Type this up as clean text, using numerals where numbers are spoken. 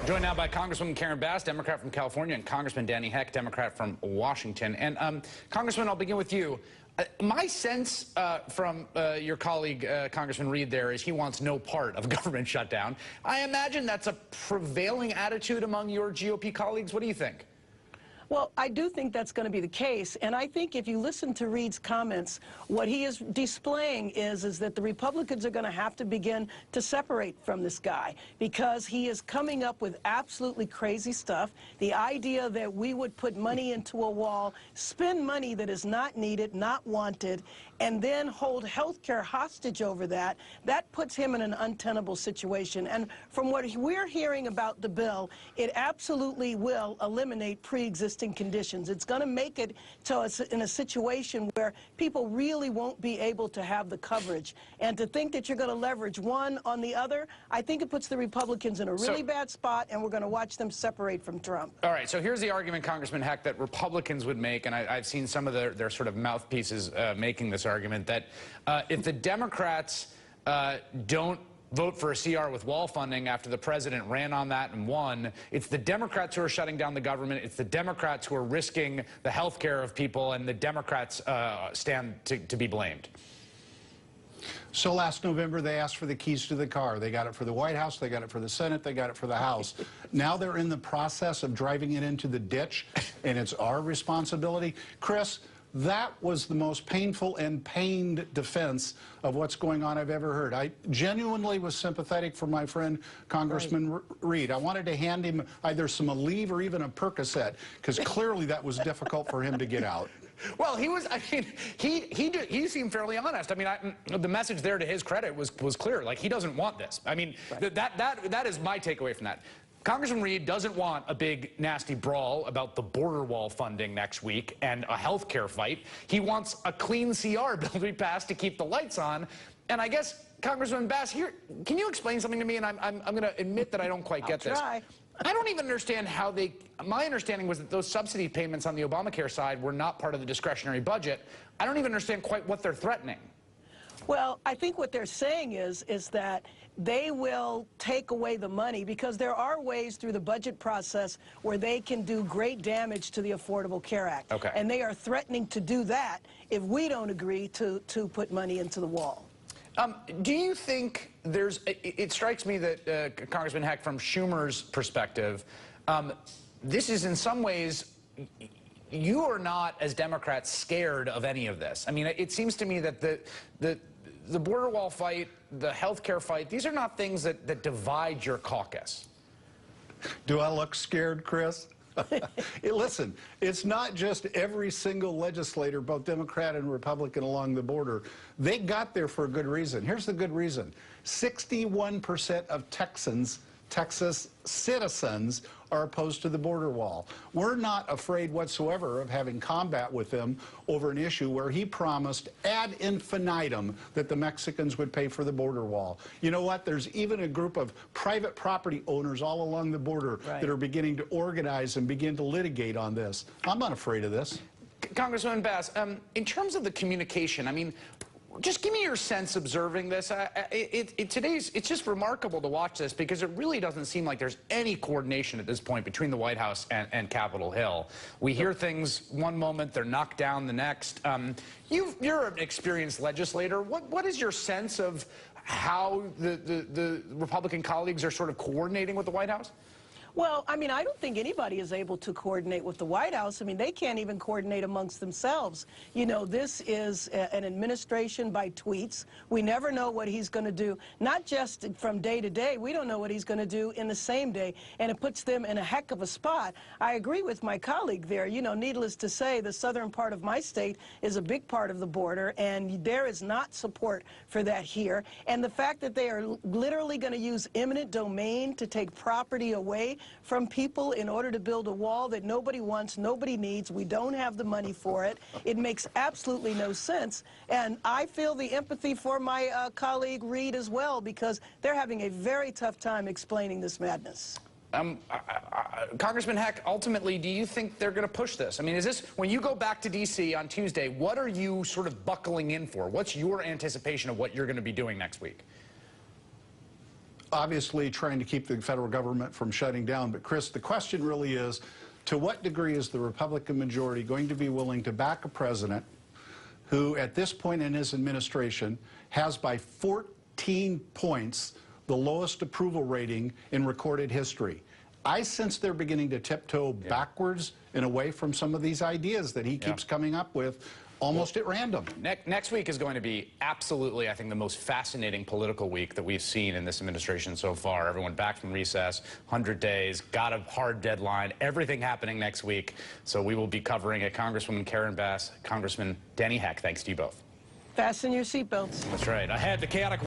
Joined now by Congresswoman Karen Bass, Democrat from California, and Congressman Denny Heck, Democrat from Washington. And Congressman, I'll begin with you. My sense from your colleague, Congressman Reed, there is he wants no part of government shutdown. I imagine that's a prevailing attitude among your GOP colleagues. What do you think? Well, I do think that's going to be the case, and I think if you listen to Reed's comments, what he is displaying is that the Republicans are going to have to begin to separate from this guy because he is coming up with absolutely crazy stuff. The idea that we would put money into a wall, spend money that is not needed, not wanted, and then hold health care hostage over that, that puts him in an untenable situation. And from what we're hearing about the bill, it absolutely will eliminate pre-existing conditions. It's going to make it to us in a situation where people really won't be able to have the coverage. And to think that you're going to leverage one on the other, I think it puts the Republicans in a really bad spot, and we're going to watch them separate from Trump. All right, so here's the argument, Congressman Heck, that Republicans would make, and I've seen some of their sort of mouthpieces making this argument, that if the Democrats don't vote for a CR with wall funding after the president ran on that and won, it's the Democrats who are shutting down the government, it's the Democrats who are risking the health care of people, and the Democrats stand to be blamed. So last November, they asked for the keys to the car. They got it for the White House, they got it for the Senate, they got it for the House. Now they're in the process of driving it into the ditch, and it's our responsibility. Chris, that was the most painful and pained defense of what's going on I've ever heard. I genuinely was sympathetic for my friend, Congressman Reed. I wanted to hand him either some Aleve or even a Percocet, because clearly that was difficult for him to get out. Well, he was, I mean, he seemed fairly honest. I mean, the message there, to his credit, was clear. Like, he doesn't want this. I mean, that is my takeaway from that. Congressman Reed doesn't want a big, nasty brawl about the border wall funding next week and a health care fight. He wants a clean CR bill to be passed to keep the lights on. And I guess, Congressman Bass, here, can you explain something to me? And I'm going to admit that I don't quite get this. I don't even understand how they, my understanding was that those subsidy payments on the Obamacare side were not part of the discretionary budget. I don't even understand quite what they're threatening. Well, I think what they're saying is that they will take away the money because there are ways through the budget process where they can do great damage to the Affordable Care Act. Okay. And they are threatening to do that if we don't agree to put money into the wall. Do you think there's, it strikes me that, Congressman Heck, from Schumer's perspective, this is in some ways, you are not, as Democrats, scared of any of this. I mean, it seems to me that the border wall fight, the health care fight, these are not things that divide your caucus. Do I look scared, Chris? Hey, listen, it's not just every single legislator, both Democrat and Republican, along the border. They got there for a good reason. Here's the good reason. 61% of Texas citizens are opposed to the border wall. We're not afraid whatsoever of having combat with them over an issue where he promised ad infinitum that the Mexicans would pay for the border wall. You know what? There's even a group of private property owners all along the border that are beginning to organize and begin to litigate on this. I'm not afraid of this. Congressman Bass, in terms of the communication, I mean, just give me your sense observing this. It's just remarkable to watch this because it really doesn't seem like there's any coordination at this point between the White House and Capitol Hill. We hear things one moment, they're knocked down the next. You're an experienced legislator. What is your sense of how the Republican colleagues are sort of coordinating with the White House? Well, I mean, I don't think anybody is able to coordinate with the White House. I mean, they can't even coordinate amongst themselves. You know, this is an administration by tweets. We never know what he's going to do, not just from day to day. We don't know what he's going to do in the same day, and it puts them in a heck of a spot. I agree with my colleague there. You know, needless to say, the southern part of my state is a big part of the border, and there is not support for that here. And the fact that they are literally going to use eminent domain to take property away from people in order to build a wall that nobody wants, nobody needs. We don't have the money for it. It makes absolutely no sense. And I feel the empathy for my colleague Reed as well, because they're having a very tough time explaining this madness. Congressman Heck, ultimately, do you think they're going to push this? I mean, is this, when you go back to D.C. on Tuesday, what are you sort of buckling in for? What's your anticipation of what you're going to be doing next week? obviously trying to keep the federal government from shutting down. But Chris, the question really is, to what degree is the Republican majority going to be willing to back a president who, at this point in his administration, has by 14 points the lowest approval rating in recorded history? I sense they're beginning to tiptoe backwards and away from some of these ideas that he keeps coming up with almost at random. Next week is going to be absolutely, I think, the most fascinating political week that we've seen in this administration so far. Everyone back from recess, 100 days, got a hard deadline, everything happening next week. So we will be covering it. Congresswoman Karen Bass, Congressman Denny Heck, thanks to you both. Fasten your seatbelts. That's right. Ahead, the chaotic